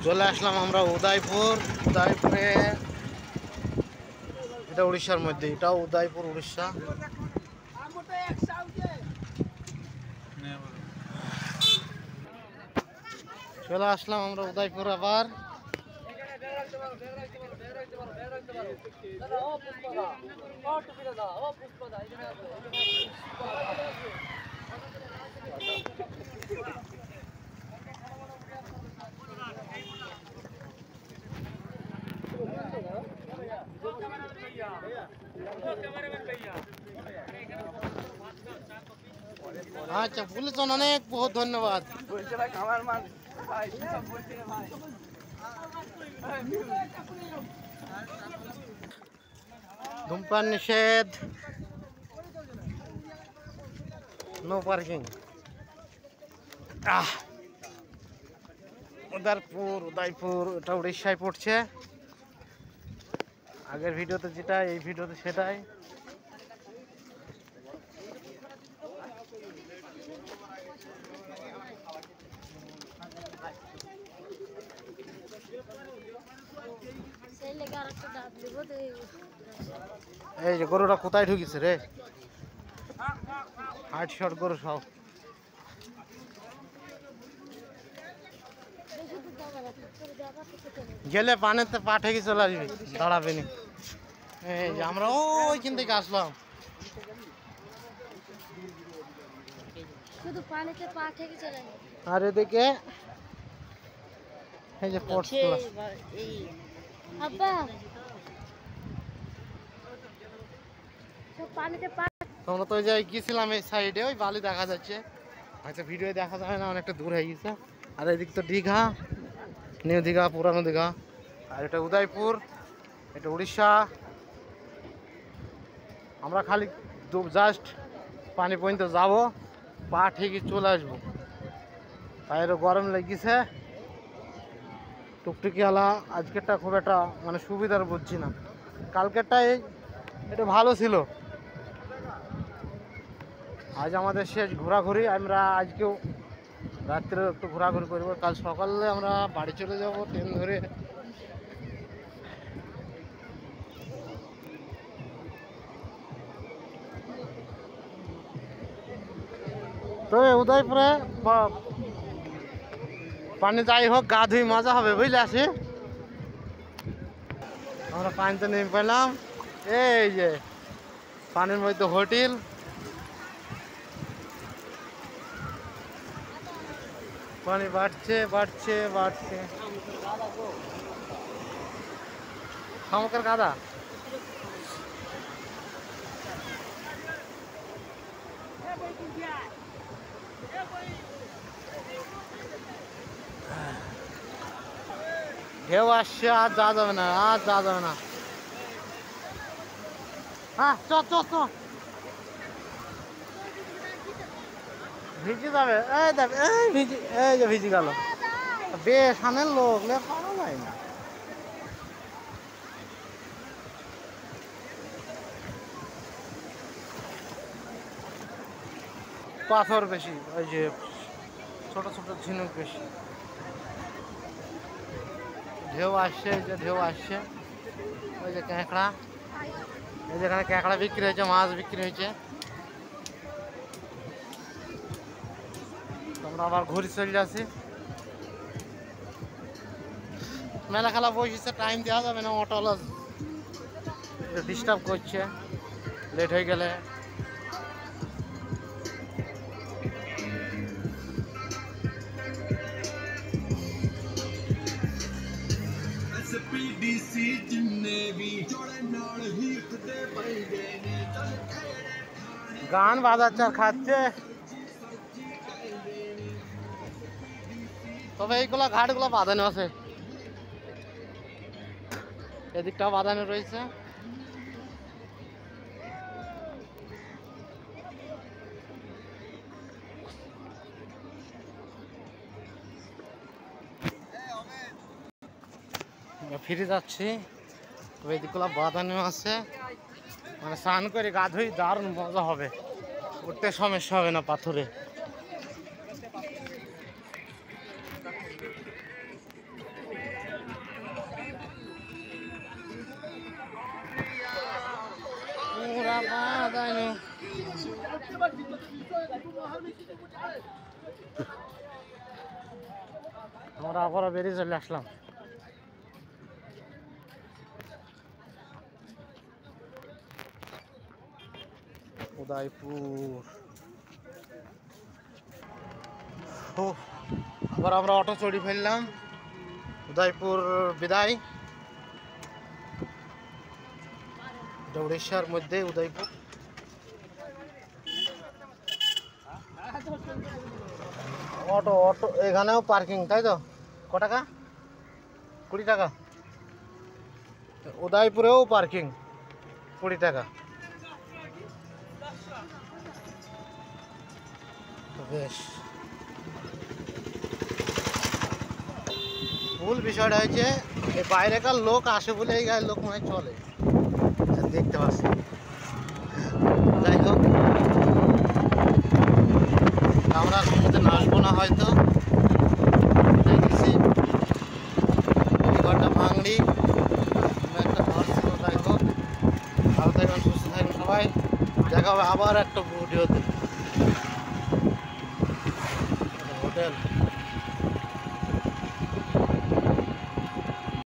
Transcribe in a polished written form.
চলে আসলাম আমরা উদয়পুর। উদয়পুরে এটা উড়িষ্যার মধ্যে, এটাও উদয়পুর উড়িষ্যা। চলে আসলাম আমরা উদয়পুর আবার। আচ্ছা বলেছেন, অনেক বহুত ধন্যবাদ। ধূমপান নিষেধ, নো পার্কিং। উদয়পুর এটা উড়িষ্যায় পড়ছে। আগের ভিডিওতে যেটা, এই ভিডিওতে সেটাই। এই যে গরুটা কোথায় ঢুকিছে রে? হাট শট গরু সব। গেলে পানিতে পা ঠেকে চলে আসবি, দাঁড়াবে নি। এই যে আমরা ওইখান থেকে আসলাম। আর এদিকে এই যে তোমরা তো ওই যে গিয়েছিলাম এই সাইডে, ওই বালি দেখা যাচ্ছে, হয়তো ভিডিও দেখা যাবে না, অনেকটা দূর হয়ে গেছে। আর এদিক তো দীঘা, নিউ দীঘা, পুরানো দীঘা। আর এটা উদয়পুর, এটা উড়িষ্যা। আমরা খালি জাস্ট পানি পর্যন্ত যাবো, পা ঠিকই চলে আসবো। পায়েরও গরম লেগেছে টুকটুকি আলা। আজকেরটা খুব একটা মানে সুবিধার বুঝছি না, কালকেরটাই এটা ভালো ছিল। আজ আমাদের শেষ ঘোরাঘুরি। আমরা আজকেও রাত্রে একটু ঘোরাঘুরি করবো, কাল সকালে আমরা বাড়ি চলে যাব ট্রেন ধরে। তো উদয়পুরে পানি যাই হোক, গা ধুই মজা হবে, বুঝলে। আসি আমরা পানিতে নেমে পেলাম। এই যে পানির মধ্যে হোটেল, পানি বাড়ছে বাড়ছে বাড়ছে। শামুকের গাদা ঢেউ আসছে, আর যাওয়া যাবে না, আর যাওয়া যাবে না। হ্যাঁ চ চ চ, ভিজে যাবে। এই দেখ, এই ভিজি, এই যে ভিজে গেল। বেশ আনের লোক লে পাওয়া যায় না। পাথর বেশি, ওই যে ছোট ছোট ঝিনুক বেশি। ঢেউ আসছে, এই যে ঢেউ আসছে। ওই যে ক্যাঁকড়া, এই যেখানে ক্যাঁকড়া বিক্রি হয়েছে, মাছ বিক্রি হয়েছে। আমরা আবার ঘুরে চলে যাচ্ছি। মেলা খেলা বসেছে, টাইম দেওয়া যাবে না, অটোওয়ালা ডিস্টার্ব করছে লেট হয়ে গেলে। গান বাজাচ্ছে আর খাচ্ছে। তবে এইগুলা ঘাটগুলো বাঁধানো আছে, এদিকটাও বাঁধানো রয়েছে। ফিরে যাচ্ছি, তবে এদিকগুলো বাঁধানো আছে। মানে স্নান করে গা ধুই দারুণ মজা হবে, উঠতে সমস্যা হবে না পাথরে। তাই না? আমরা আবার বেরিয়ে চলে আসলাম। উদয়পুর আবার আমরা অটো চড়ি ফেললাম। উদয়পুর বিদায়। এটা উড়িষ্যার মধ্যে উদয়পুর। অটো অটো এখানেও পার্কিং, তাই তো? ক টাকা? 20 টাকা। উদয়পুরেও পার্কিং 20 টাকা। বেশ, মূল বিষয়টা হচ্ছে এই বাইরেকার লোক আসে বলে এই গায়ের লোক মনে চলে, দেখতে পাচ্ছি। যাই হোক, আমরা সমুদ্রে নাচবো না হয়তো, দেখেছি ঘরটা ভাঙড়ি একটা ঘর ছিল। যাই হোক, ভালো থাকবেন, সুস্থ থাকবেন সবাই। দেখা হবে আবার একটা ভিডিওতে। হোটেল